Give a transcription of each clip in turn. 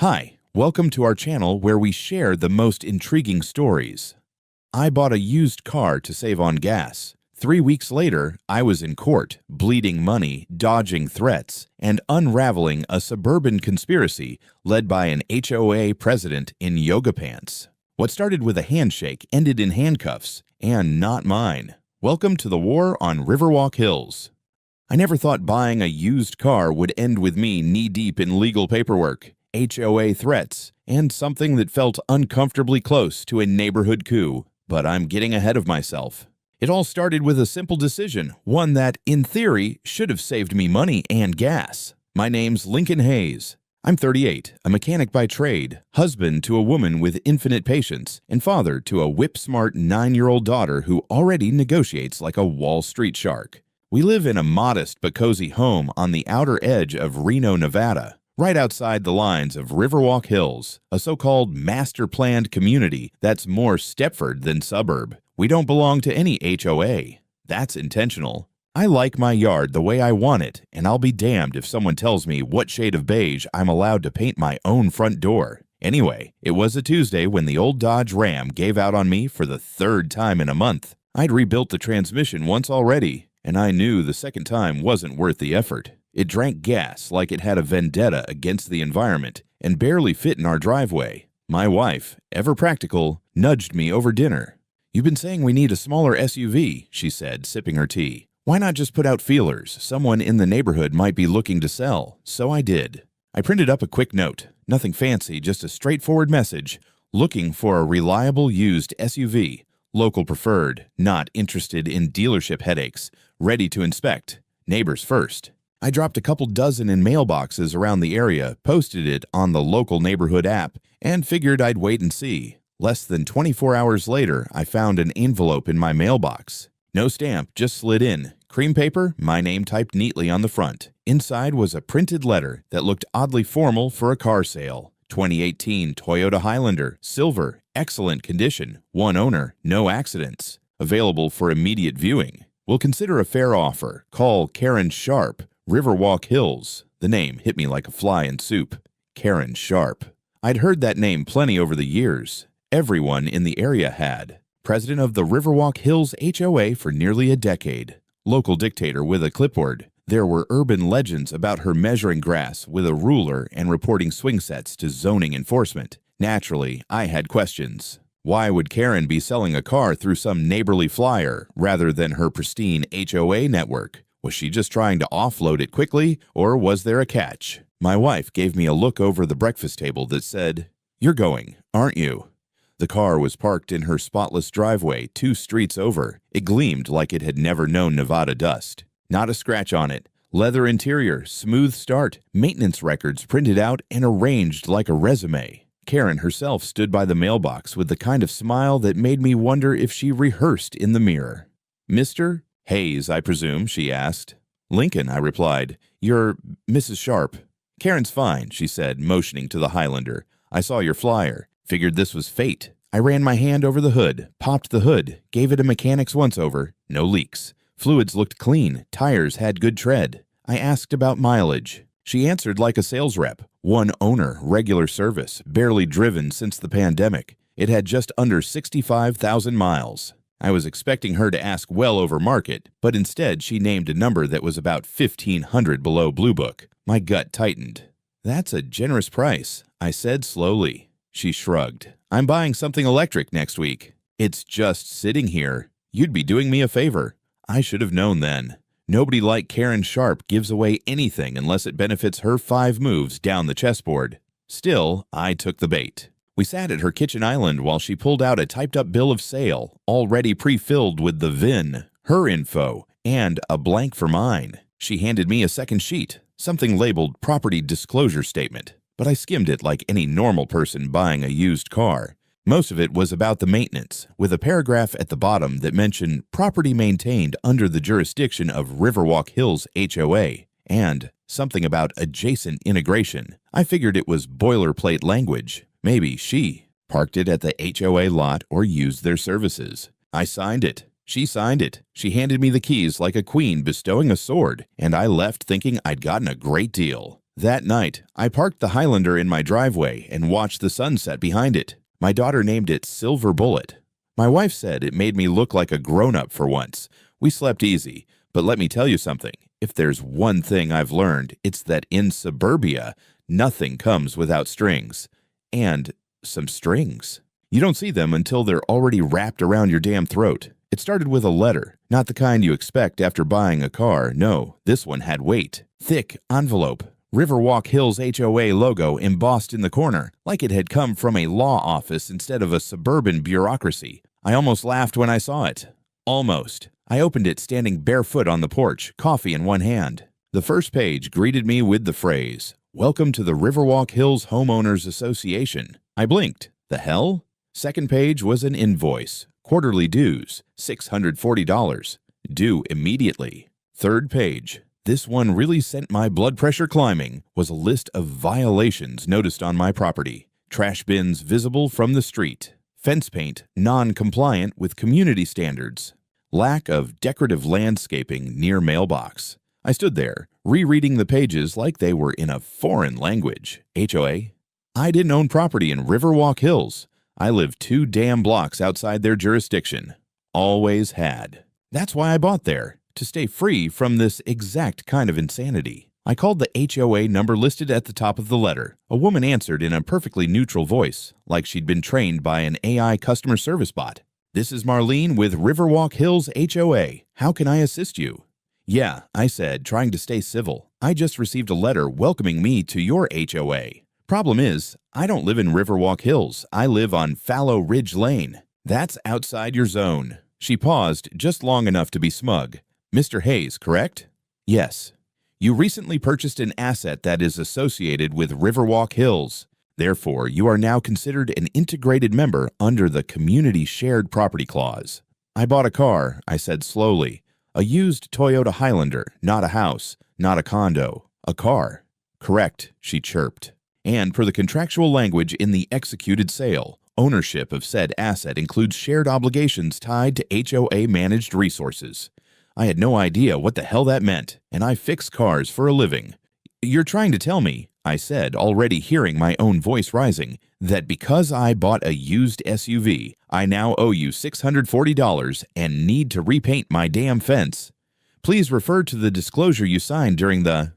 Hi, welcome to our channel where we share the most intriguing stories. I bought a used car to save on gas. 3 weeks later, I was in court, bleeding money, dodging threats, and unraveling a suburban conspiracy led by an HOA president in yoga pants. What started with a handshake ended in handcuffs, and not mine. Welcome to the war on Riverwalk Hills. I never thought buying a used car would end with me knee-deep in legal paperwork, HOA threats, and something that felt uncomfortably close to a neighborhood coup. But I'm getting ahead of myself. It all started with a simple decision, one that, in theory, should have saved me money and gas. My name's Lincoln Hayes. I'm 38, a mechanic by trade, husband to a woman with infinite patience, and father to a whip-smart 9-year-old daughter who already negotiates like a Wall Street shark. We live in a modest but cozy home on the outer edge of Reno, Nevada, right outside the lines of Riverwalk Hills, a so-called master-planned community that's more Stepford than suburb. We don't belong to any HOA. That's intentional. I like my yard the way I want it, and I'll be damned if someone tells me what shade of beige I'm allowed to paint my own front door. Anyway, it was a Tuesday when the old Dodge Ram gave out on me for the 3rd time in a month. I'd rebuilt the transmission once already, and I knew the second time wasn't worth the effort. It drank gas like it had a vendetta against the environment and barely fit in our driveway. My wife, ever practical, nudged me over dinner. "You've been saying we need a smaller SUV," she said, sipping her tea. "Why not just put out feelers? Someone in the neighborhood might be looking to sell." So I did. I printed up a quick note. Nothing fancy, just a straightforward message. Looking for a reliable used SUV. Local preferred, not interested in dealership headaches. Ready to inspect. Neighbors first. I dropped a couple dozen in mailboxes around the area, posted it on the local neighborhood app, and figured I'd wait and see. Less than 24 hours later, I found an envelope in my mailbox. No stamp, just slid in. Cream paper, my name typed neatly on the front. Inside was a printed letter that looked oddly formal for a car sale. 2018 Toyota Highlander, silver, excellent condition, 1 owner, no accidents. Available for immediate viewing. Will consider a fair offer. Call Karen Sharp, Riverwalk Hills. The name hit me like a fly in soup. Karen Sharp. I'd heard that name plenty over the years. Everyone in the area had. President of the Riverwalk Hills HOA for nearly a decade. Local dictator with a clipboard. There were urban legends about her measuring grass with a ruler and reporting swing sets to zoning enforcement. Naturally, I had questions. Why would Karen be selling a car through some neighborly flyer rather than her pristine HOA network? Was she just trying to offload it quickly, or was there a catch? My wife gave me a look over the breakfast table that said, "You're going, aren't you?" The car was parked in her spotless driveway 2 streets over. It gleamed like it had never known Nevada dust. Not a scratch on it. Leather interior, smooth start, maintenance records printed out and arranged like a resume. Karen herself stood by the mailbox with the kind of smile that made me wonder if she rehearsed in the mirror. "Mr. Hayes, I presume?" she asked. "Lincoln," I replied. "You're Mrs. Sharp." "Karen's fine," she said, motioning to the Highlander. "I saw your flyer. Figured this was fate." I ran my hand over the hood, popped the hood, gave it a mechanic's once-over. No leaks. Fluids looked clean. Tires had good tread. I asked about mileage. She answered like a sales rep. 1 owner, regular service, barely driven since the pandemic. It had just under 65,000 miles. I was expecting her to ask well over market, but instead she named a number that was about 1,500 below Blue Book. My gut tightened. "That's a generous price," I said slowly. She shrugged. "I'm buying something electric next week." "It's just sitting here. You'd be doing me a favor." I should have known then. Nobody like Karen Sharp gives away anything unless it benefits her 5 moves down the chessboard. Still, I took the bait. We sat at her kitchen island while she pulled out a typed-up bill of sale, already pre-filled with the VIN, her info, and a blank for mine. She handed me a second sheet, something labeled Property Disclosure Statement, but I skimmed it like any normal person buying a used car. Most of it was about the maintenance, with a paragraph at the bottom that mentioned property maintained under the jurisdiction of Riverwalk Hills HOA, and something about adjacent integration. I figured it was boilerplate language. Maybe she parked it at the HOA lot or used their services. I signed it. She signed it. She handed me the keys like a queen bestowing a sword, and I left thinking I'd gotten a great deal. That night, I parked the Highlander in my driveway and watched the sunset behind it. My daughter named it Silver Bullet. My wife said it made me look like a grown-up for once. We slept easy, but let me tell you something. If there's one thing I've learned, it's that in suburbia, nothing comes without strings. And some strings. You don't see them until they're already wrapped around your damn throat. It started with a letter, not the kind you expect after buying a car. No, this one had weight. Thick envelope. Riverwalk Hills HOA logo embossed in the corner, like it had come from a law office instead of a suburban bureaucracy. I almost laughed when I saw it. Almost. I opened it standing barefoot on the porch, coffee in one hand. The first page greeted me with the phrase, "Welcome to the Riverwalk Hills Homeowners Association." I blinked. The hell? Second page was an invoice. Quarterly dues, $640. Due immediately. Third page. This one really sent my blood pressure climbing, was a list of violations noticed on my property. Trash bins visible from the street. Fence paint non-compliant with community standards. Lack of decorative landscaping near mailbox. I stood there, rereading the pages like they were in a foreign language. HOA? I didn't own property in Riverwalk Hills. I lived 2 damn blocks outside their jurisdiction. Always had. That's why I bought there, to stay free from this exact kind of insanity. I called the HOA number listed at the top of the letter. A woman answered in a perfectly neutral voice, like she'd been trained by an AI customer service bot. "This is Marlene with Riverwalk Hills HOA. How can I assist you?" "Yeah," I said, trying to stay civil. "I just received a letter welcoming me to your HOA. Problem is, I don't live in Riverwalk Hills. I live on Fallow Ridge Lane. That's outside your zone." She paused just long enough to be smug. "Mr. Hayes, correct?" "Yes." "You recently purchased an asset that is associated with Riverwalk Hills. Therefore, you are now considered an integrated member under the Community Shared Property Clause." "I bought a car," I said slowly. "A used Toyota Highlander, not a house, not a condo. A car." "Correct," she chirped. "And per the contractual language in the executed sale, ownership of said asset includes shared obligations tied to HOA-managed resources." I had no idea what the hell that meant, and I fix cars for a living. "You're trying to tell me," I said, already hearing my own voice rising, "that because I bought a used SUV, I now owe you $640 and need to repaint my damn fence. Please refer to the disclosure you signed during the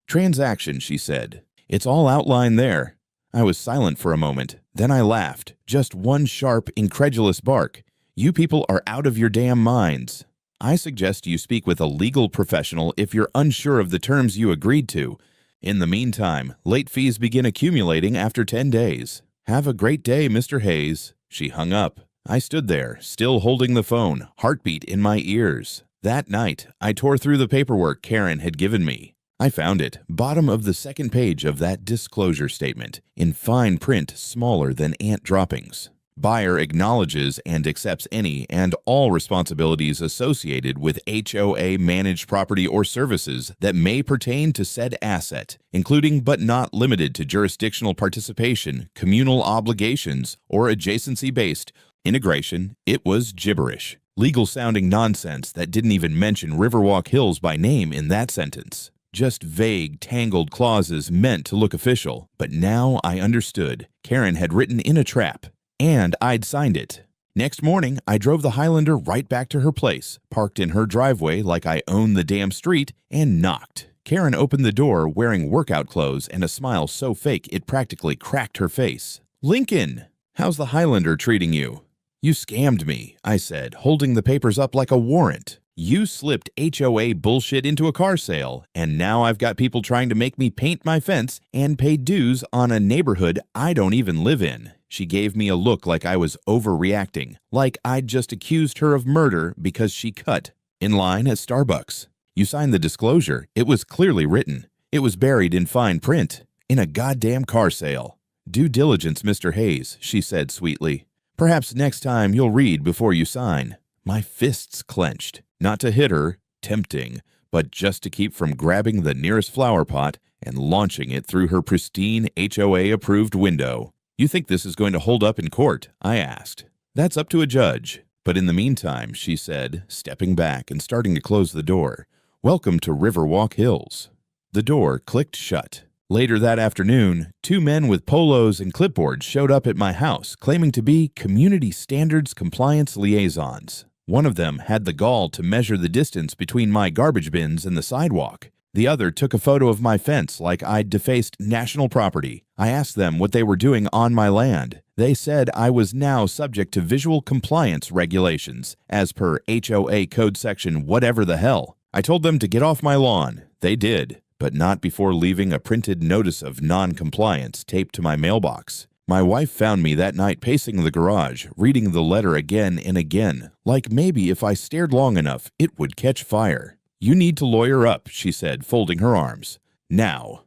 transaction," she said. "It's all outlined there." I was silent for a moment. Then I laughed. Just one sharp, incredulous bark. "You people are out of your damn minds. I suggest you speak with a legal professional if you're unsure of the terms you agreed to. In the meantime, late fees begin accumulating after 10 days. Have a great day, Mr. Hayes." She hung up. I stood there, still holding the phone, heartbeat in my ears. That night, I tore through the paperwork Karen had given me. I found it, bottom of the second page of that disclosure statement, in fine print smaller than ant droppings. Buyer acknowledges and accepts any and all responsibilities associated with HOA managed property or services that may pertain to said asset, including but not limited to jurisdictional participation, communal obligations, or adjacency-based integration. It was gibberish. Legal-sounding nonsense that didn't even mention Riverwalk Hills by name in that sentence. Just vague, tangled clauses meant to look official. But now I understood. Karen had written in a trap. And I'd signed it. Next morning, I drove the Highlander right back to her place, parked in her driveway like I owned the damn street, and knocked. Karen opened the door wearing workout clothes and a smile so fake it practically cracked her face. "Lincoln, how's the Highlander treating you?" "You scammed me," I said, holding the papers up like a warrant. "You slipped HOA bullshit into a car sale, and now I've got people trying to make me paint my fence and pay dues on a neighborhood I don't even live in." She gave me a look like I was overreacting, like I'd just accused her of murder because she cut in line at Starbucks. "You signed the disclosure. It was clearly written. It was buried in fine print. In a goddamn car sale." "Due diligence, Mr. Hayes," she said sweetly. "Perhaps next time you'll read before you sign." My fists clenched. Not to hit her, tempting, but just to keep from grabbing the nearest flower pot and launching it through her pristine HOA-approved window. "You think this is going to hold up in court?" I asked. "That's up to a judge. But in the meantime," she said, stepping back and starting to close the door, "welcome to Riverwalk Hills." The door clicked shut. Later that afternoon, two men with polos and clipboards showed up at my house claiming to be community standards compliance liaisons. One of them had the gall to measure the distance between my garbage bins and the sidewalk. The other took a photo of my fence like I'd defaced national property. I asked them what they were doing on my land. They said I was now subject to visual compliance regulations, as per HOA code section whatever the hell. I told them to get off my lawn. They did, but not before leaving a printed notice of non-compliance taped to my mailbox. My wife found me that night pacing the garage, reading the letter again and again, like maybe if I stared long enough, it would catch fire. "You need to lawyer up," she said, folding her arms. "Now."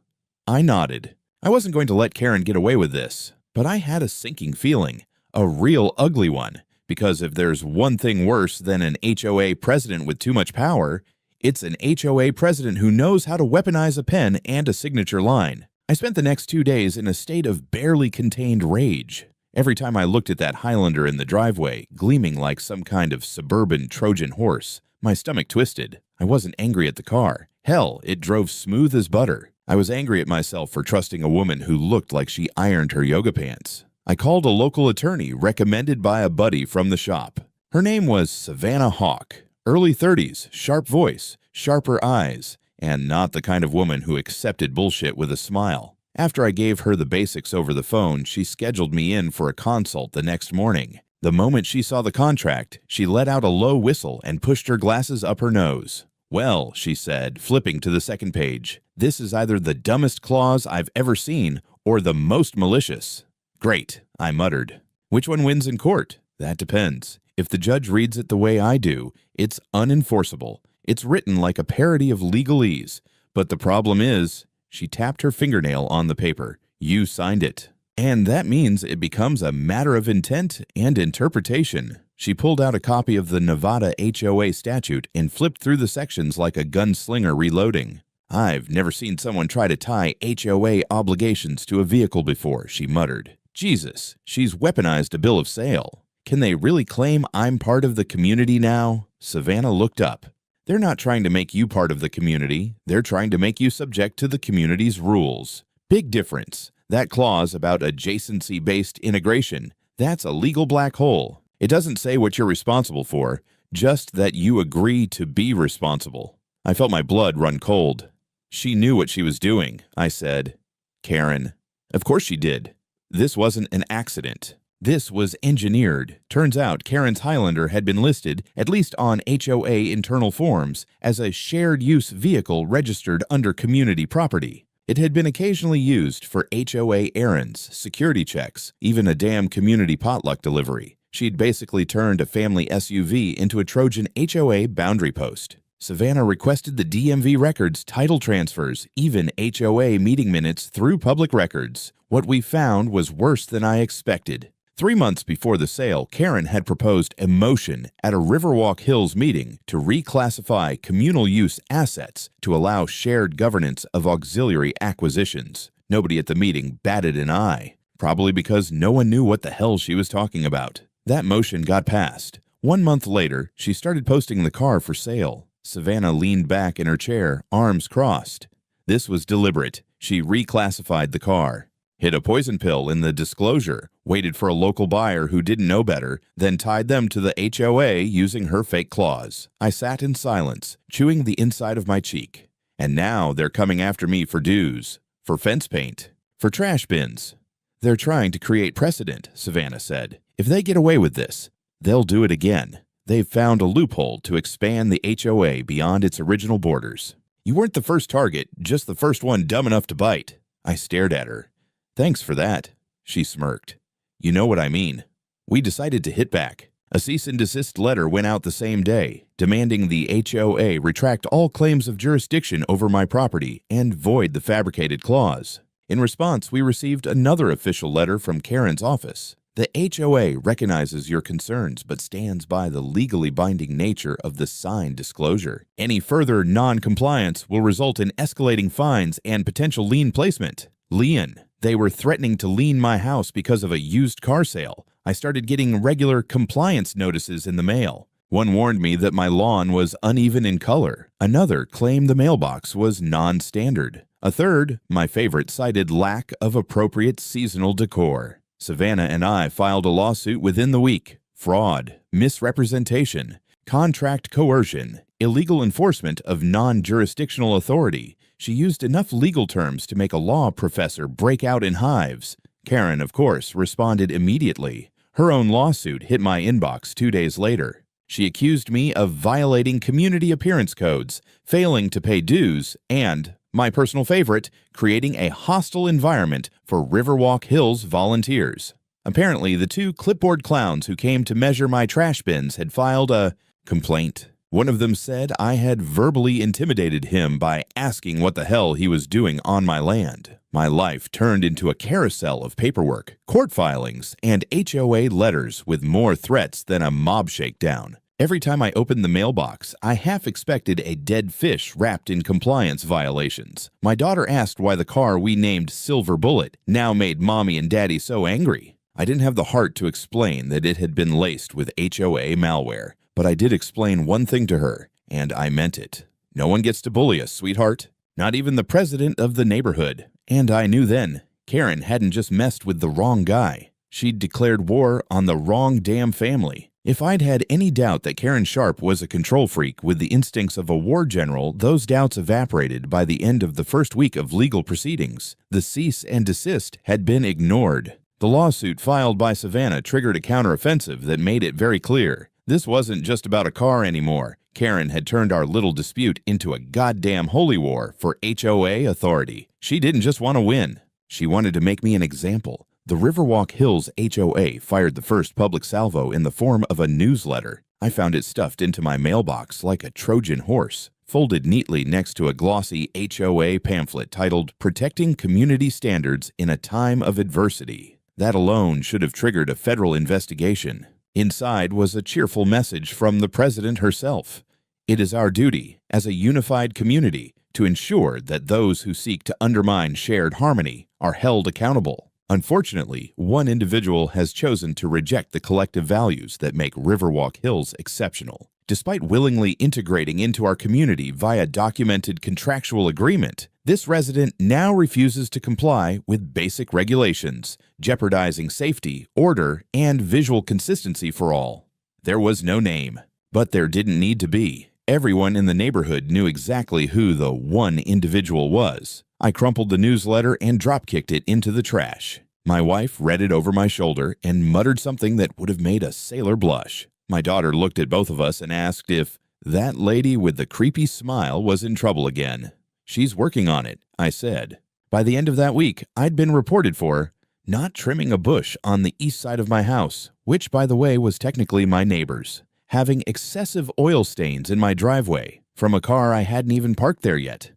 I nodded. I wasn't going to let Karen get away with this, but I had a sinking feeling, a real ugly one, because if there's one thing worse than an HOA president with too much power, it's an HOA president who knows how to weaponize a pen and a signature line. I spent the next 2 days in a state of barely contained rage. Every time I looked at that Highlander in the driveway, gleaming like some kind of suburban Trojan horse, my stomach twisted. I wasn't angry at the car. Hell, it drove smooth as butter. I was angry at myself for trusting a woman who looked like she ironed her yoga pants. I called a local attorney recommended by a buddy from the shop. Her name was Savannah Hawk. Early 30s, sharp voice, sharper eyes, and not the kind of woman who accepted bullshit with a smile. After I gave her the basics over the phone, she scheduled me in for a consult the next morning. The moment she saw the contract, she let out a low whistle and pushed her glasses up her nose. "Well," she said, flipping to the second page, "this is either the dumbest clause I've ever seen or the most malicious." "Great," I muttered. "Which one wins in court?" "That depends. If the judge reads it the way I do, it's unenforceable. It's written like a parody of legalese. But the problem is," she tapped her fingernail on the paper, "you signed it. And that means it becomes a matter of intent and interpretation." She pulled out a copy of the Nevada HOA statute and flipped through the sections like a gunslinger reloading. "I've never seen someone try to tie HOA obligations to a vehicle before," she muttered. "Jesus, she's weaponized a bill of sale. Can they really claim I'm part of the community now?" Savannah looked up. "They're not trying to make you part of the community. They're trying to make you subject to the community's rules. Big difference. That clause about adjacency-based integration, that's a legal black hole. It doesn't say what you're responsible for, just that you agree to be responsible." I felt my blood run cold. "She knew what she was doing," I said. "Karen." "Of course she did. This wasn't an accident. This was engineered." Turns out Karen's Highlander had been listed, at least on HOA internal forms, as a shared-use vehicle registered under community property. It had been occasionally used for HOA errands, security checks, even a damn community potluck delivery. She'd basically turned a family SUV into a Trojan HOA boundary post. Savannah requested the DMV records, title transfers, even HOA meeting minutes through public records. What we found was worse than I expected. 3 months before the sale, Karen had proposed a motion at a Riverwalk Hills meeting to reclassify communal use assets to allow shared governance of auxiliary acquisitions. Nobody at the meeting batted an eye, probably because no one knew what the hell she was talking about. That motion got passed. 1 month later, she started posting the car for sale. Savannah leaned back in her chair, arms crossed. This was deliberate. She reclassified the car. Hid a poison pill in the disclosure, waited for a local buyer who didn't know better, then tied them to the HOA using her fake clause. I sat in silence, chewing the inside of my cheek. And now they're coming after me for dues, for fence paint, for trash bins. "They're trying to create precedent," Savannah said. "If they get away with this, they'll do it again. They've found a loophole to expand the HOA beyond its original borders. You weren't the first target, just the first one dumb enough to bite." I stared at her. "Thanks for that," she smirked. "You know what I mean." We decided to hit back. A cease and desist letter went out the same day, demanding the HOA retract all claims of jurisdiction over my property and void the fabricated clause. In response, we received another official letter from Karen's office. "The HOA recognizes your concerns but stands by the legally binding nature of the signed disclosure. Any further non-compliance will result in escalating fines and potential lien placement." Lien. They were threatening to lien my house because of a used car sale. I started getting regular compliance notices in the mail. One warned me that my lawn was uneven in color. Another claimed the mailbox was non-standard. A third, my favorite, cited lack of appropriate seasonal decor. Savannah and I filed a lawsuit within the week. Fraud, misrepresentation, contract coercion, illegal enforcement of non-jurisdictional authority. She used enough legal terms to make a law professor break out in hives. Karen, of course, responded immediately. Her own lawsuit hit my inbox 2 days later. She accused me of violating community appearance codes, failing to pay dues, and, my personal favorite, creating a hostile environment for Riverwalk Hills volunteers. Apparently, the two clipboard clowns who came to measure my trash bins had filed a complaint. One of them said I had verbally intimidated him by asking what the hell he was doing on my land. My life turned into a carousel of paperwork, court filings, and HOA letters with more threats than a mob shakedown. Every time I opened the mailbox, I half expected a dead fish wrapped in compliance violations. My daughter asked why the car we named Silver Bullet now made Mommy and Daddy so angry. I didn't have the heart to explain that it had been laced with HOA malware, but I did explain one thing to her, and I meant it. No one gets to bully us, sweetheart. Not even the president of the neighborhood. And I knew then, Karen hadn't just messed with the wrong guy. She'd declared war on the wrong damn family. If I'd had any doubt that Karen Sharp was a control freak with the instincts of a war general, those doubts evaporated by the end of the first week of legal proceedings. The cease and desist had been ignored. The lawsuit filed by Savannah triggered a counteroffensive that made it very clear. This wasn't just about a car anymore. Karen had turned our little dispute into a goddamn holy war for HOA authority. She didn't just want to win. She wanted to make me an example. The Riverwalk Hills HOA fired the first public salvo in the form of a newsletter. I found it stuffed into my mailbox like a Trojan horse, folded neatly next to a glossy HOA pamphlet titled Protecting Community Standards in a Time of Adversity. That alone should have triggered a federal investigation. Inside was a cheerful message from the president herself. It is our duty, as a unified community, to ensure that those who seek to undermine shared harmony are held accountable. Unfortunately, one individual has chosen to reject the collective values that make Riverwalk Hills exceptional. Despite willingly integrating into our community via documented contractual agreement, this resident now refuses to comply with basic regulations, jeopardizing safety, order, and visual consistency for all. There was no name, but there didn't need to be. Everyone in the neighborhood knew exactly who the one individual was. I crumpled the newsletter and drop-kicked it into the trash. My wife read it over my shoulder and muttered something that would have made a sailor blush. My daughter looked at both of us and asked if that lady with the creepy smile was in trouble again. She's working on it, I said. By the end of that week, I'd been reported for not trimming a bush on the east side of my house, which, by the way, was technically my neighbor's, having excessive oil stains in my driveway from a car I hadn't even parked there yet.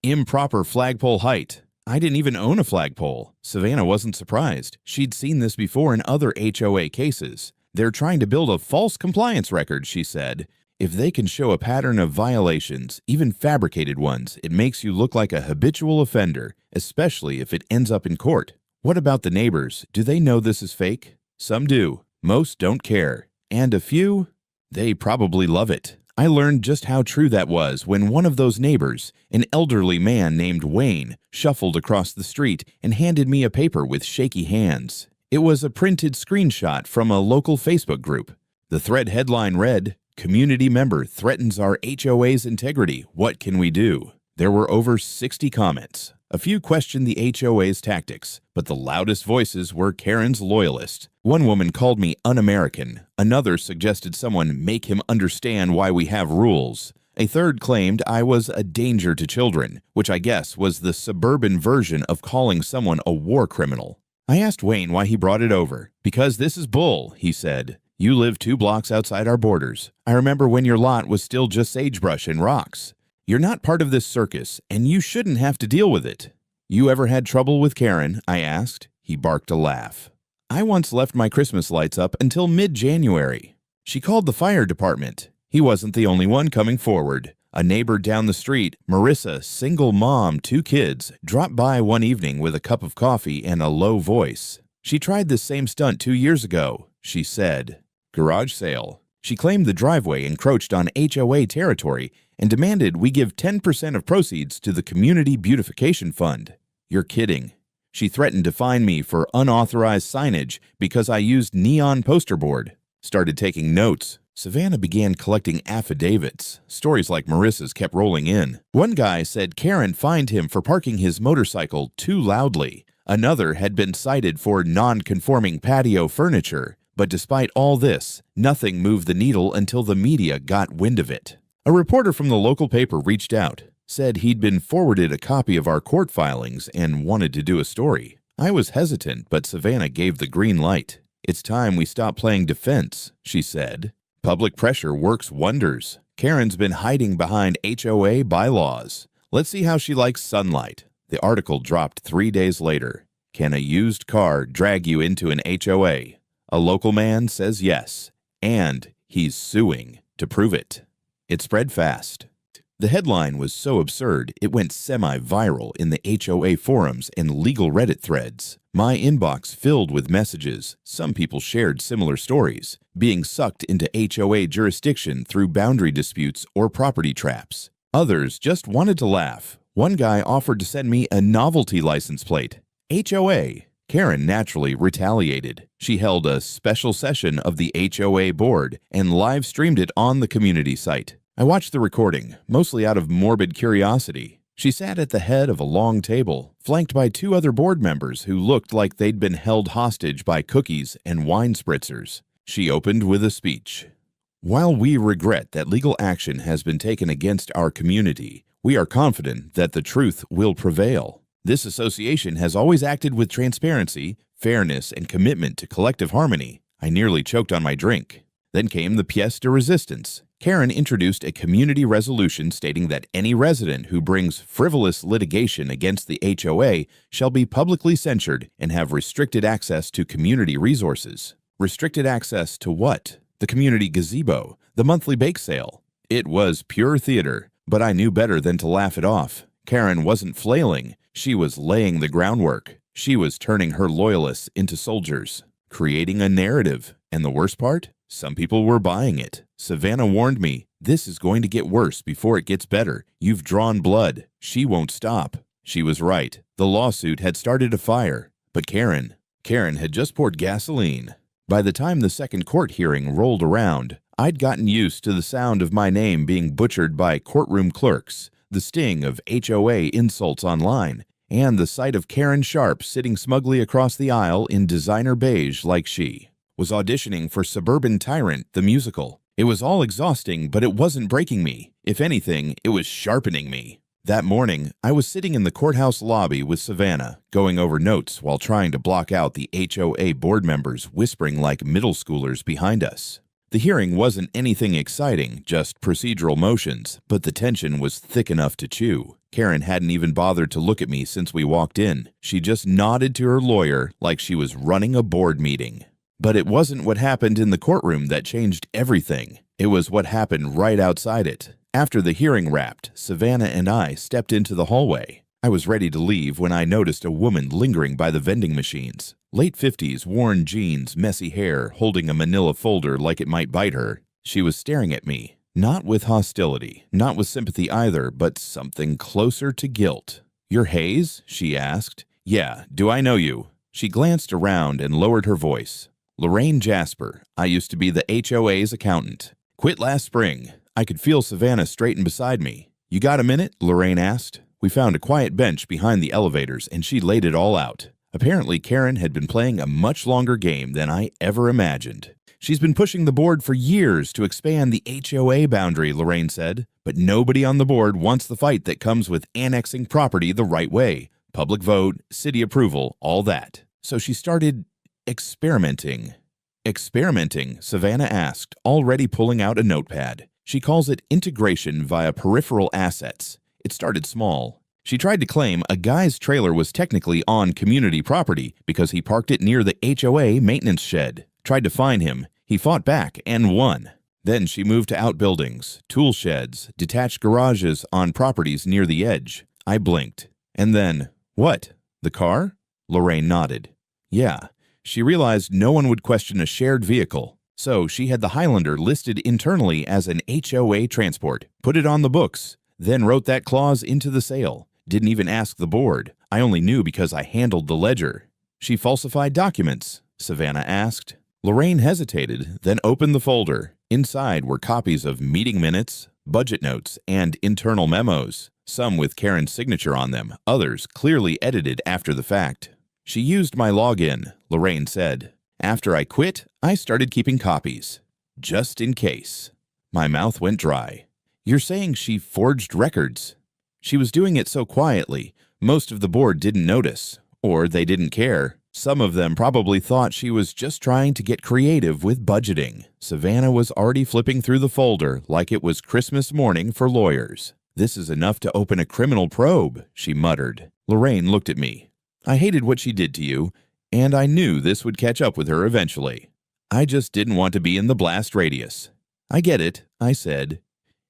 Improper flagpole height. I didn't even own a flagpole. Savannah wasn't surprised. She'd seen this before in other HOA cases. They're trying to build a false compliance record, she said. If they can show a pattern of violations, even fabricated ones, it makes you look like a habitual offender, especially if it ends up in court. What about the neighbors? Do they know this is fake? Some do. Most don't care. And a few? They probably love it. I learned just how true that was when one of those neighbors, an elderly man named Wayne, shuffled across the street and handed me a paper with shaky hands. It was a printed screenshot from a local Facebook group. The thread headline read, "Community member threatens our HOA's integrity. What can we do?" There were over 60 comments. A few questioned the HOA's tactics, but the loudest voices were Karen's loyalists. One woman called me un-American. Another suggested someone make him understand why we have rules. A third claimed I was a danger to children, which I guess was the suburban version of calling someone a war criminal. I asked Wayne why he brought it over. "Because this is bull," he said. "You live 2 blocks outside our borders. I remember when your lot was still just sagebrush and rocks. You're not part of this circus, and you shouldn't have to deal with it." "You ever had trouble with Karen?" I asked. He barked a laugh. "I once left my Christmas lights up until mid-January. She called the fire department." He wasn't the only one coming forward. A neighbor down the street, Marissa, single mom, 2 kids, dropped by one evening with a cup of coffee and a low voice. She tried this same stunt 2 years ago, she said. Garage sale. She claimed the driveway encroached on HOA territory and demanded we give 10% of proceeds to the Community Beautification Fund. You're kidding. She threatened to fine me for unauthorized signage because I used neon poster board. Started taking notes. Savannah began collecting affidavits. Stories like Marissa's kept rolling in. One guy said Karen fined him for parking his motorcycle too loudly. Another had been cited for non-conforming patio furniture. But despite all this, nothing moved the needle until the media got wind of it. A reporter from the local paper reached out, said he'd been forwarded a copy of our court filings and wanted to do a story. I was hesitant, but Savannah gave the green light. "It's time we stop playing defense," she said. "Public pressure works wonders. Karen's been hiding behind HOA bylaws. Let's see how she likes sunlight." The article dropped 3 days later. Can a used car drag you into an HOA? A local man says yes, and he's suing to prove it. It spread fast. The headline was so absurd, it went semi-viral in the HOA forums and legal Reddit threads. My inbox filled with messages. Some people shared similar stories, being sucked into HOA jurisdiction through boundary disputes or property traps. Others just wanted to laugh. One guy offered to send me a novelty license plate. HOA. Karen naturally retaliated. She held a special session of the HOA board and live-streamed it on the community site. I watched the recording, mostly out of morbid curiosity. She sat at the head of a long table, flanked by 2 other board members who looked like they'd been held hostage by cookies and wine spritzers. She opened with a speech. "While we regret that legal action has been taken against our community, we are confident that the truth will prevail. This association has always acted with transparency, fairness, and commitment to collective harmony." I nearly choked on my drink. Then came the pièce de résistance. Karen introduced a community resolution stating that any resident who brings frivolous litigation against the HOA shall be publicly censured and have restricted access to community resources. Restricted access to what? The community gazebo, the monthly bake sale. It was pure theater, but I knew better than to laugh it off. Karen wasn't flailing. She was laying the groundwork. She was turning her loyalists into soldiers, creating a narrative. And the worst part? Some people were buying it. Savannah warned me, "This is going to get worse before it gets better. You've drawn blood. She won't stop." She was right. The lawsuit had started a fire. But Karen had just poured gasoline. By the time the second court hearing rolled around, I'd gotten used to the sound of my name being butchered by courtroom clerks, the sting of HOA insults online, and the sight of Karen Sharp sitting smugly across the aisle in designer beige like she was auditioning for Suburban Tyrant, the musical. It was all exhausting, but it wasn't breaking me. If anything, it was sharpening me. That morning, I was sitting in the courthouse lobby with Savannah, going over notes while trying to block out the HOA board members whispering like middle schoolers behind us. The hearing wasn't anything exciting, just procedural motions, but the tension was thick enough to chew. Karen hadn't even bothered to look at me since we walked in. She just nodded to her lawyer like she was running a board meeting. But it wasn't what happened in the courtroom that changed everything. It was what happened right outside it. After the hearing wrapped, Savannah and I stepped into the hallway. I was ready to leave when I noticed a woman lingering by the vending machines. Late 50s, worn jeans, messy hair, holding a manila folder like it might bite her. She was staring at me, not with hostility, not with sympathy either, but something closer to guilt. "You're Hayes?" she asked. "Yeah, do I know you?" She glanced around and lowered her voice. "Lorraine Jasper. I used to be the HOA's accountant. Quit last spring." I could feel Savannah straighten beside me. "You got a minute?" Lorraine asked. We found a quiet bench behind the elevators, and she laid it all out. Apparently, Karen had been playing a much longer game than I ever imagined. "She's been pushing the board for years to expand the HOA boundary," Lorraine said. "But nobody on the board wants the fight that comes with annexing property the right way. Public vote, city approval, all that. So she started experimenting." "Experimenting?" Savannah asked, already pulling out a notepad. She calls it integration via peripheral assets. It started small. She tried to claim a guy's trailer was technically on community property because he parked it near the HOA maintenance shed. Tried to fine him. He fought back and won. Then she moved to outbuildings, tool sheds, detached garages on properties near the edge. I blinked. And then, "What? The car?" Lorraine nodded. "Yeah." She realized no one would question a shared vehicle. So she had the Highlander listed internally as an HOA transport, put it on the books, then wrote that clause into the sale. Didn't even ask the board. I only knew because I handled the ledger. She falsified documents, Savannah asked. Lorraine hesitated, then opened the folder. Inside were copies of meeting minutes, budget notes, and internal memos, some with Karen's signature on them, others clearly edited after the fact. She used my login, Lorraine said. After I quit, I started keeping copies, just in case. My mouth went dry. You're saying she forged records? She was doing it so quietly, most of the board didn't notice, or they didn't care. Some of them probably thought she was just trying to get creative with budgeting. Savannah was already flipping through the folder like it was Christmas morning for lawyers. This is enough to open a criminal probe, she muttered. Lorraine looked at me. I hated what she did to you, and I knew this would catch up with her eventually. I just didn't want to be in the blast radius. I get it, I said.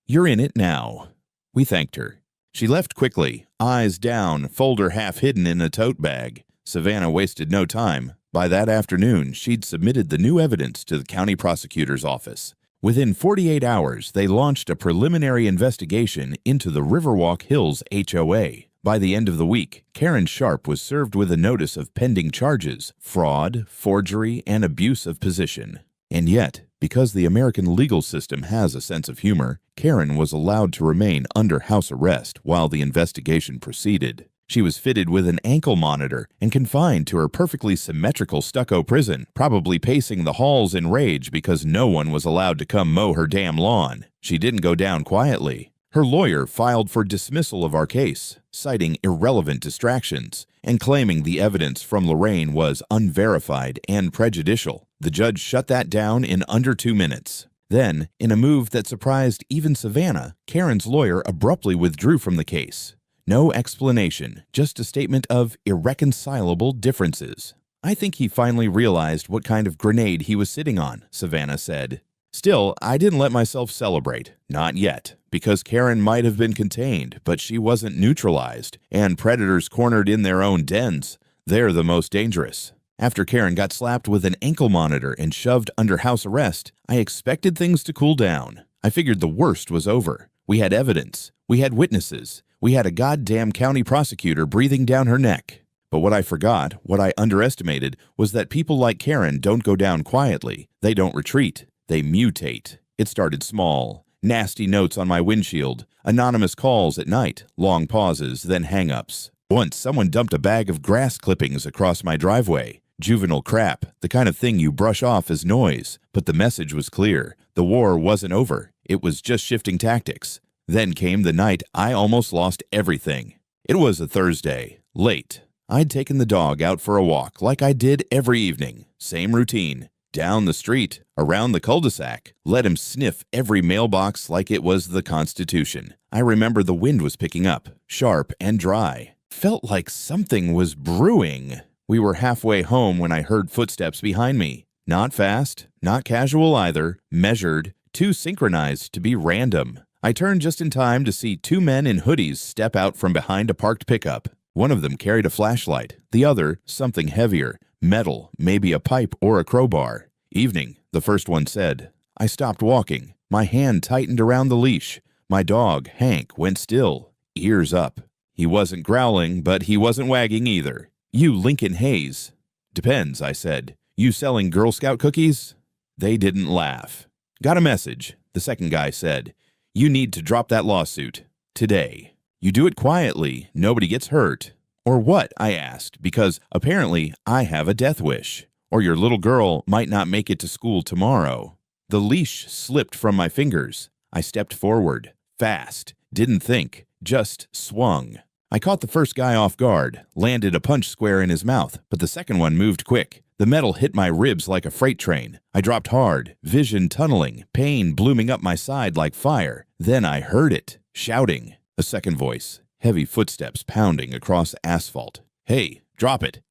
You're in it now. We thanked her. She left quickly, eyes down, folder half hidden in a tote bag. Savannah wasted no time. By that afternoon, she'd submitted the new evidence to the county prosecutor's office. Within 48 hours, they launched a preliminary investigation into the Riverwalk Hills HOA. By the end of the week, Karen Sharp was served with a notice of pending charges, fraud, forgery, and abuse of position. And yet, because the American legal system has a sense of humor, Karen was allowed to remain under house arrest while the investigation proceeded. She was fitted with an ankle monitor and confined to her perfectly symmetrical stucco prison, probably pacing the halls in rage because no one was allowed to come mow her damn lawn. She didn't go down quietly. Her lawyer filed for dismissal of our case, citing irrelevant distractions, and claiming the evidence from Lorraine was unverified and prejudicial. The judge shut that down in under 2 minutes. Then, in a move that surprised even Savannah, Karen's lawyer abruptly withdrew from the case. No explanation, just a statement of irreconcilable differences. I think he finally realized what kind of grenade he was sitting on, Savannah said. Still, I didn't let myself celebrate. Not yet, because Karen might have been contained, but she wasn't neutralized, and predators cornered in their own dens. They're the most dangerous. After Karen got slapped with an ankle monitor and shoved under house arrest, I expected things to cool down. I figured the worst was over. We had evidence. We had witnesses. We had a goddamn county prosecutor breathing down her neck. But what I forgot, what I underestimated, was that people like Karen don't go down quietly. They don't retreat. They mutate. It started small. Nasty notes on my windshield, anonymous calls at night, long pauses, then hang-ups. Once someone dumped a bag of grass clippings across my driveway. Juvenile crap, the kind of thing you brush off as noise. But the message was clear. The war wasn't over. It was just shifting tactics. Then came the night I almost lost everything. It was a Thursday, late. I'd taken the dog out for a walk like I did every evening. Same routine. Down the street, around the cul-de-sac, let him sniff every mailbox like it was the Constitution. I remember the wind was picking up, sharp and dry. Felt like something was brewing. We were halfway home when I heard footsteps behind me. Not fast, not casual either, measured, too synchronized to be random. I turned just in time to see 2 men in hoodies step out from behind a parked pickup. One of them carried a flashlight, the other something heavier, metal, maybe a pipe or a crowbar. Evening, the first one said. I stopped walking. My hand tightened around the leash. My dog, Hank, went still, ears up. He wasn't growling, but he wasn't wagging either. You Lincoln Hayes. Depends, I said. You selling Girl Scout cookies? They didn't laugh. Got a message, the second guy said. You need to drop that lawsuit. Today. You do it quietly. Nobody gets hurt. Or what? I asked, because apparently I have a death wish. Or your little girl might not make it to school tomorrow. The leash slipped from my fingers. I stepped forward. Fast. Didn't think. Just swung. I caught the first guy off guard, landed a punch square in his mouth, but the second one moved quick. The metal hit my ribs like a freight train. I dropped hard, vision tunneling, pain blooming up my side like fire. Then I heard it, shouting. A second voice, heavy footsteps pounding across asphalt. Hey, drop it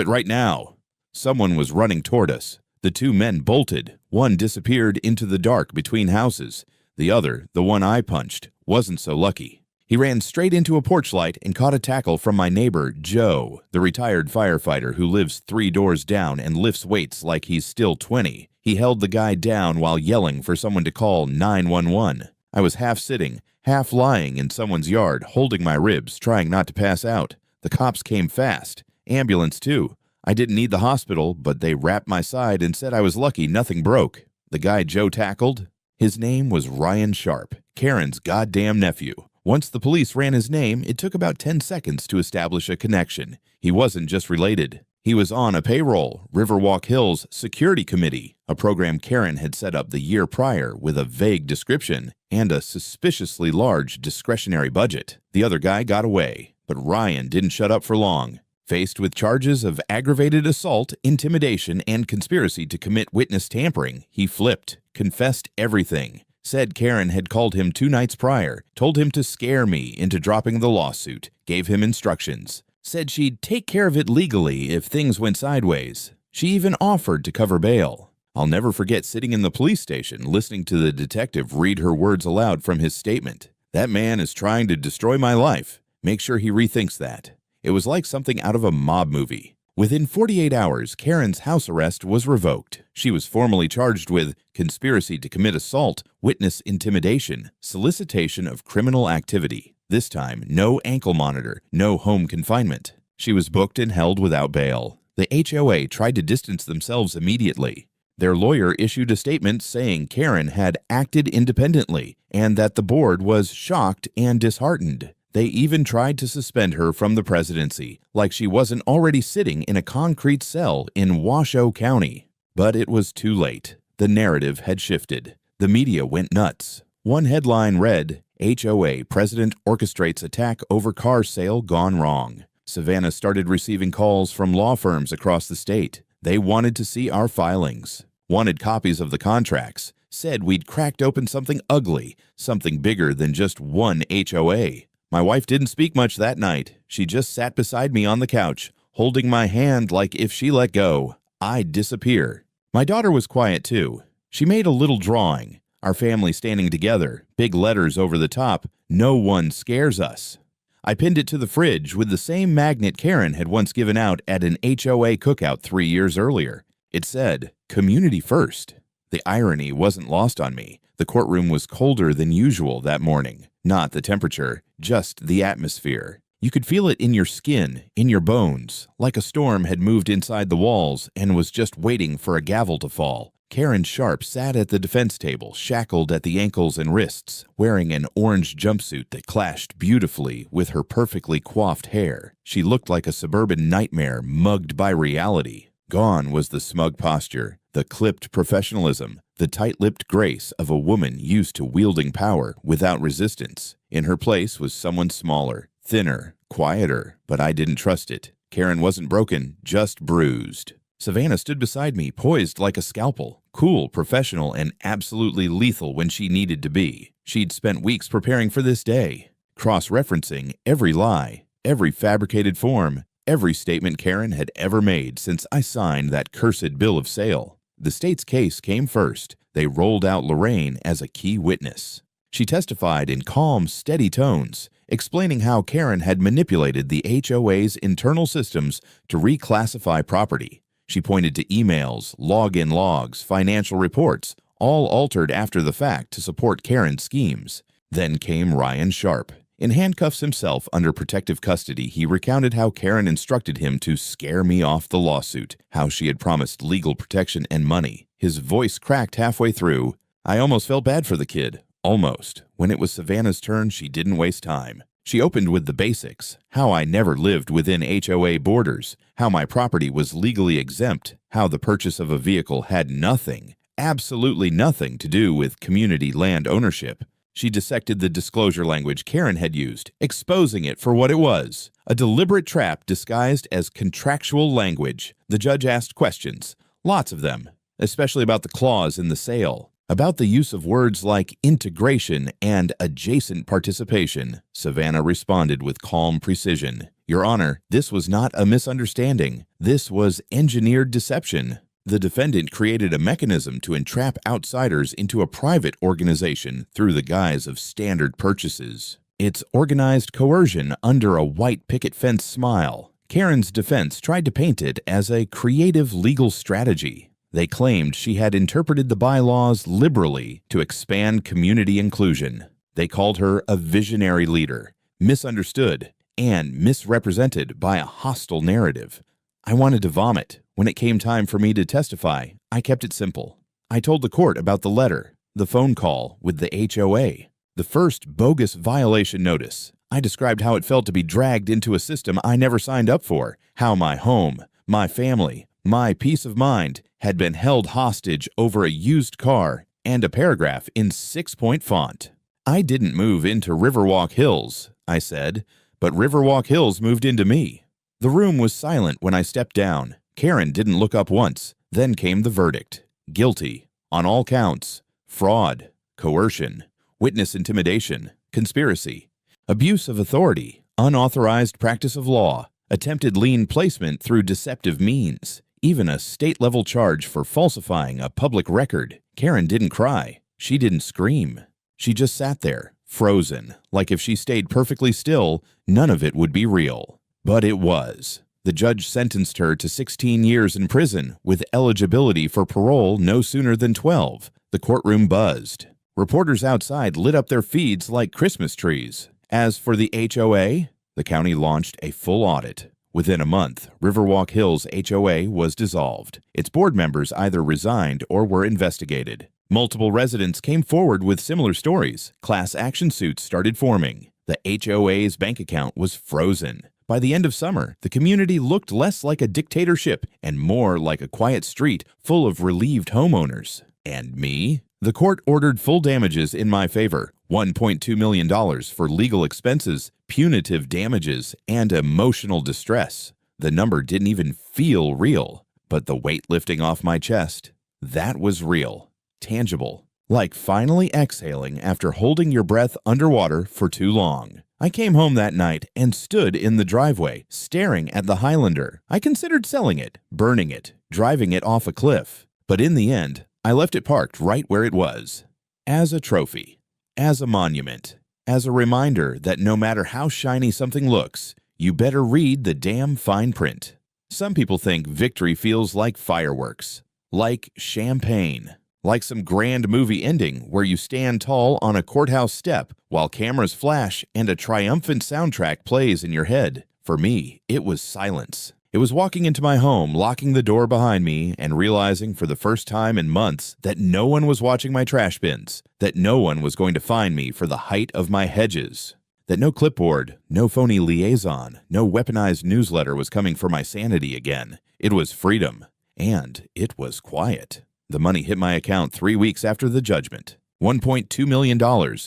right now. Someone was running toward us. The 2 men bolted. One disappeared into the dark between houses. The other, the one I punched, wasn't so lucky. He ran straight into a porch light and caught a tackle from my neighbor, Joe, the retired firefighter who lives 3 doors down and lifts weights like he's still 20. He held the guy down while yelling for someone to call 911. I was half sitting, half lying in someone's yard, holding my ribs, trying not to pass out. The cops came fast. Ambulance, too. I didn't need the hospital, but they wrapped my side and said I was lucky nothing broke. The guy Joe tackled? His name was Ryan Sharp, Karen's goddamn nephew. Once the police ran his name, it took about 10 seconds to establish a connection. He wasn't just related. He was on a payroll, Riverwalk Hills Security Committee, a program Karen had set up the year prior with a vague description and a suspiciously large discretionary budget. The other guy got away, but Ryan didn't shut up for long. Faced with charges of aggravated assault, intimidation, and conspiracy to commit witness tampering, he flipped, confessed everything, said Karen had called him 2 nights prior, told him to scare me into dropping the lawsuit, gave him instructions, said she'd take care of it legally if things went sideways. She even offered to cover bail. I'll never forget sitting in the police station listening to the detective read her words aloud from his statement. That man is trying to destroy my life. Make sure he rethinks that. It was like something out of a mob movie. Within 48 hours, Karen's house arrest was revoked. She was formally charged with conspiracy to commit assault, witness intimidation, solicitation of criminal activity. This time, no ankle monitor, no home confinement. She was booked and held without bail. The HOA tried to distance themselves immediately. Their lawyer issued a statement saying Karen had acted independently and that the board was shocked and disheartened. They even tried to suspend her from the presidency, like she wasn't already sitting in a concrete cell in Washoe County. But it was too late. The narrative had shifted. The media went nuts. One headline read, HOA President Orchestrates Attack Over Car Sale Gone Wrong. Savannah started receiving calls from law firms across the state. They wanted to see our filings, wanted copies of the contracts, said we'd cracked open something ugly, something bigger than just one HOA. My wife didn't speak much that night. She just sat beside me on the couch, holding my hand like if she let go, I'd disappear. My daughter was quiet too. She made a little drawing, our family standing together, big letters over the top, "No one scares us." I pinned it to the fridge with the same magnet Karen had once given out at an HOA cookout 3 years earlier. It said, "Community first." The irony wasn't lost on me. The courtroom was colder than usual that morning. Not the temperature, just the atmosphere. You could feel it in your skin, in your bones, like a storm had moved inside the walls and was just waiting for a gavel to fall. Karen Sharp sat at the defense table, shackled at the ankles and wrists, wearing an orange jumpsuit that clashed beautifully with her perfectly coiffed hair. She looked like a suburban nightmare mugged by reality. Gone was the smug posture, the clipped professionalism, the tight-lipped grace of a woman used to wielding power without resistance. In her place was someone smaller, thinner, quieter, but I didn't trust it. Karen wasn't broken, just bruised. Savannah stood beside me, poised like a scalpel, cool, professional, and absolutely lethal when she needed to be. She'd spent weeks preparing for this day, cross-referencing every lie, every fabricated form, every statement Karen had ever made since I signed that cursed bill of sale. The state's case came first. They rolled out Lorraine as a key witness. She testified in calm, steady tones, explaining how Karen had manipulated the HOA's internal systems to reclassify property. She pointed to emails, login logs, financial reports, all altered after the fact to support Karen's schemes. Then came Ryan Sharp. In handcuffs himself under protective custody, he recounted how Karen instructed him to scare me off the lawsuit, how she had promised legal protection and money. His voice cracked halfway through. I almost felt bad for the kid. Almost. When it was Savannah's turn, she didn't waste time. She opened with the basics, how I never lived within HOA borders, how my property was legally exempt, how the purchase of a vehicle had nothing, absolutely nothing to do with community land ownership. She dissected the disclosure language Karen had used, exposing it for what it was, a deliberate trap disguised as contractual language. The judge asked questions, lots of them, especially about the clause in the sale. About the use of words like integration and adjacent participation, Savannah responded with calm precision. Your Honor, this was not a misunderstanding. This was engineered deception. The defendant created a mechanism to entrap outsiders into a private organization through the guise of standard purchases. It's organized coercion under a white picket fence smile. Karen's defense tried to paint it as a creative legal strategy. They claimed she had interpreted the bylaws liberally to expand community inclusion. They called her a visionary leader, misunderstood, and misrepresented by a hostile narrative. I wanted to vomit. When it came time for me to testify, I kept it simple. I told the court about the letter, the phone call with the HOA, the first bogus violation notice. I described how it felt to be dragged into a system I never signed up for, how my home, my family, my peace of mind had been held hostage over a used car, and a paragraph in 6-point font. I didn't move into Riverwalk Hills, I said, but Riverwalk Hills moved into me. The room was silent when I stepped down. Karen didn't look up once. Then came the verdict. Guilty on all counts. Fraud, coercion, witness intimidation, conspiracy, abuse of authority, unauthorized practice of law, attempted lien placement through deceptive means, even a state-level charge for falsifying a public record. Karen didn't cry. She didn't scream. She just sat there, frozen, like if she stayed perfectly still, none of it would be real. But it was. The judge sentenced her to 16 years in prison with eligibility for parole no sooner than 12. The courtroom buzzed. Reporters outside lit up their feeds like Christmas trees. As for the HOA, the county launched a full audit. Within a month, Riverwalk Hills HOA was dissolved. Its board members either resigned or were investigated. Multiple residents came forward with similar stories. Class action suits started forming. The HOA's bank account was frozen. By the end of summer, the community looked less like a dictatorship and more like a quiet street full of relieved homeowners. And me? The court ordered full damages in my favor, $1.2 million for legal expenses, punitive damages, and emotional distress. The number didn't even feel real, but the weight lifting off my chest, that was real, tangible, like finally exhaling after holding your breath underwater for too long. I came home that night and stood in the driveway, staring at the Highlander. I considered selling it, burning it, driving it off a cliff. But in the end, I left it parked right where it was. As a trophy, as a monument, as a reminder that no matter how shiny something looks, you better read the damn fine print. Some people think victory feels like fireworks, like champagne, like some grand movie ending where you stand tall on a courthouse step while cameras flash and a triumphant soundtrack plays in your head. For me, it was silence. It was walking into my home, locking the door behind me, and realizing for the first time in months that no one was watching my trash bins, that no one was going to find me for the height of my hedges, that no clipboard, no phony liaison, no weaponized newsletter was coming for my sanity again. It was freedom, and it was quiet. The money hit my account 3 weeks after the judgment. $1.2 million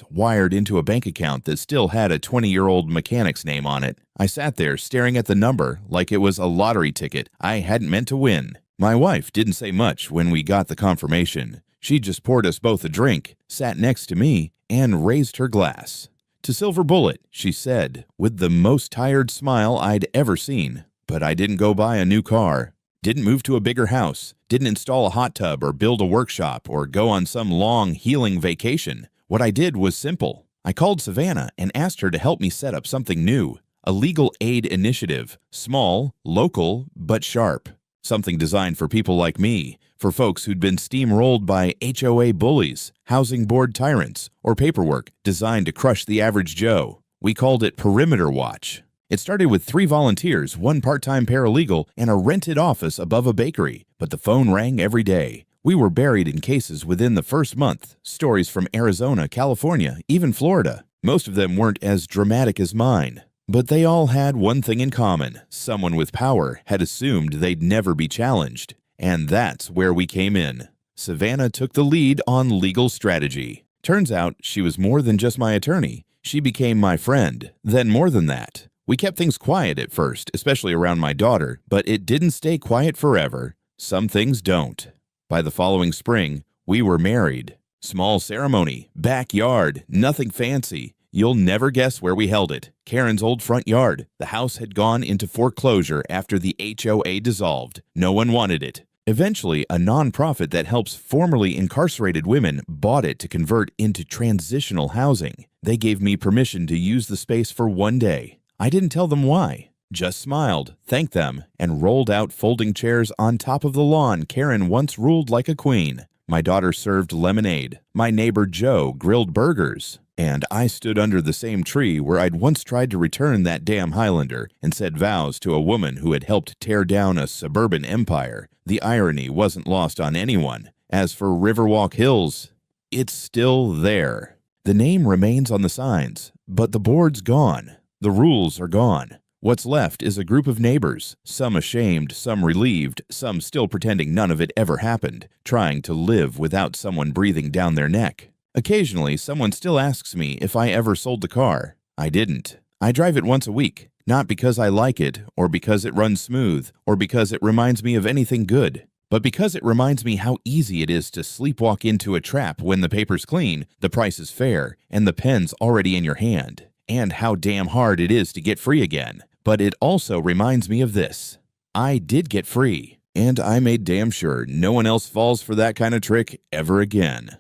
wired into a bank account that still had a 20-year-old mechanic's name on it. I sat there staring at the number like it was a lottery ticket I hadn't meant to win. My wife didn't say much when we got the confirmation. She just poured us both a drink, sat next to me, and raised her glass. "To Silver Bullet," she said, with the most tired smile I'd ever seen. But I didn't go buy a new car. Didn't move to a bigger house, didn't install a hot tub or build a workshop or go on some long healing vacation. What I did was simple. I called Savannah and asked her to help me set up something new, a legal aid initiative, small, local, but sharp. Something designed for people like me, for folks who'd been steamrolled by HOA bullies, housing board tyrants, or paperwork designed to crush the average Joe. We called it Perimeter Watch. It started with 3 volunteers, 1 part-time paralegal, and a rented office above a bakery, but the phone rang every day. We were buried in cases within the first month, stories from Arizona, California, even Florida. Most of them weren't as dramatic as mine, but they all had one thing in common. Someone with power had assumed they'd never be challenged, and that's where we came in. Savannah took the lead on legal strategy. Turns out she was more than just my attorney. She became my friend, then more than that. We kept things quiet at first, especially around my daughter, but it didn't stay quiet forever. Some things don't. By the following spring, we were married. Small ceremony, backyard, nothing fancy. You'll never guess where we held it. Karen's old front yard. The house had gone into foreclosure after the HOA dissolved. No one wanted it. Eventually, a nonprofit that helps formerly incarcerated women bought it to convert into transitional housing. They gave me permission to use the space for 1 day. I didn't tell them why. Just smiled, thanked them, and rolled out folding chairs on top of the lawn Karen once ruled like a queen. My daughter served lemonade. My neighbor Joe grilled burgers. And I stood under the same tree where I'd once tried to return that damn Highlander and said vows to a woman who had helped tear down a suburban empire. The irony wasn't lost on anyone. As for Riverwalk Hills, it's still there. The name remains on the signs, but the board's gone. The rules are gone. What's left is a group of neighbors, some ashamed, some relieved, some still pretending none of it ever happened, trying to live without someone breathing down their neck. Occasionally, someone still asks me if I ever sold the car. I didn't. I drive it once a week, not because I like it, or because it runs smooth, or because it reminds me of anything good, but because it reminds me how easy it is to sleepwalk into a trap when the paper's clean, the price is fair, and the pen's already in your hand, and how damn hard it is to get free again. But it also reminds me of this. I did get free, and I made damn sure no one else falls for that kind of trick ever again.